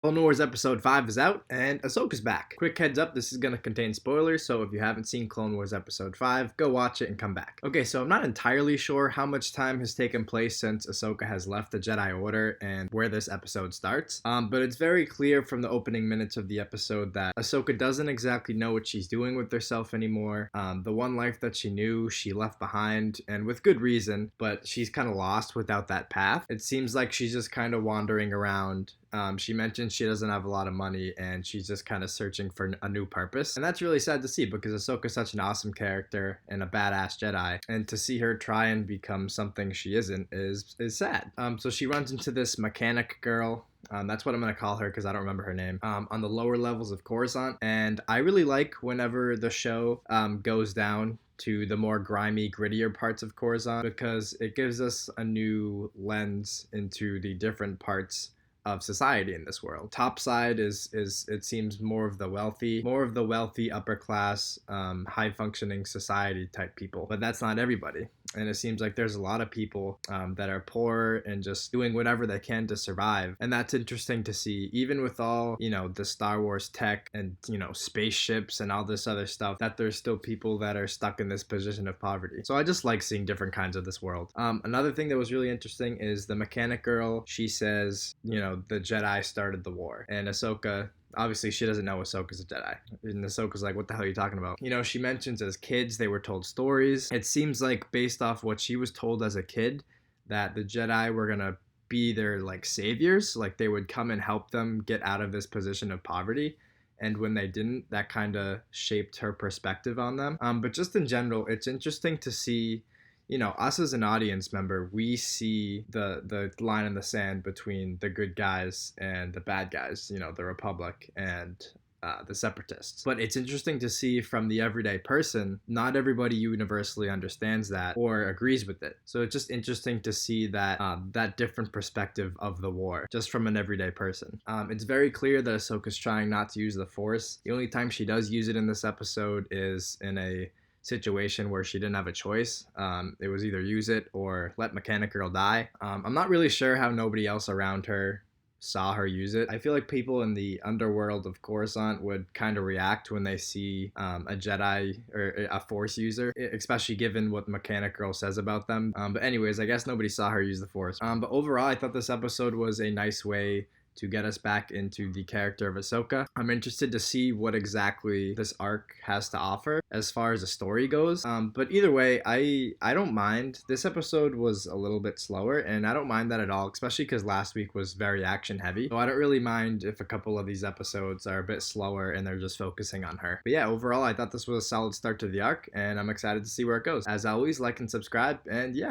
Clone Wars Episode 5 is out, and Ahsoka's back. Quick heads up, this is going to contain spoilers, so if you haven't seen Clone Wars Episode 5, go watch it and come back. Okay, so I'm not entirely sure how much time has taken place since Ahsoka has left the Jedi Order and where this episode starts, but it's very clear from the opening minutes of the episode that Ahsoka doesn't exactly know what she's doing with herself anymore. The one life that she knew, she left behind, and with good reason, but she's kind of lost without that path. It seems like she's just kind of wandering around. She mentioned she doesn't have a lot of money and she's just kind of searching for a new purpose. And that's really sad to see because Ahsoka's such an awesome character and a badass Jedi. And to see her try and become something she isn't is sad. So she runs into this mechanic girl. That's what I'm going to call her because I don't remember her name, on the lower levels of Coruscant. And I really like whenever the show goes down to the more grimy, grittier parts of Coruscant because it gives us a new lens into the different parts of society in this world. Top side is it seems more of the wealthy upper class, high functioning society type people, but that's not everybody. And it seems like there's a lot of people that are poor and just doing whatever they can to survive. And that's interesting to see, even with all, the Star Wars tech and, spaceships and all this other stuff, that there's still people that are stuck in this position of poverty. So I just like seeing different kinds of this world. Another thing that was really interesting is the mechanic girl. She says, the Jedi started the war. And Ahsoka, obviously she doesn't know Ahsoka's a Jedi. And Ahsoka's like, what the hell are you talking about? She mentions as kids they were told stories. It seems like based off what she was told as a kid that the Jedi were gonna be their saviors. Like they would come and help them get out of this position of poverty. And when they didn't, that kind of shaped her perspective on them. But just in general, it's interesting to see us as an audience member, we see the line in the sand between the good guys and the bad guys, the Republic and the Separatists. But it's interesting to see from the everyday person, not everybody universally understands that or agrees with it. So it's just interesting to see that that different perspective of the war, just from an everyday person. It's very clear that Ahsoka's trying not to use the Force. The only time she does use it in this episode is in a situation where she didn't have a choice. It was either use it or let Mechanic Girl die. I'm not really sure how nobody else around her saw her use it. I feel like people in the underworld of Coruscant would kind of react when they see a Jedi or a Force user, especially given what Mechanic Girl says about them. But anyways, I guess nobody saw her use the Force. But overall, I thought this episode was a nice way to get us back into the character of Ahsoka. I'm interested to see what exactly this arc has to offer as far as the story goes. But either way, I don't mind. This episode was a little bit slower, and I don't mind that at all, especially because last week was very action heavy. So I don't really mind if a couple of these episodes are a bit slower and they're just focusing on her. But yeah, overall, I thought this was a solid start to the arc, and I'm excited to see where it goes. As always, like and subscribe, and yeah.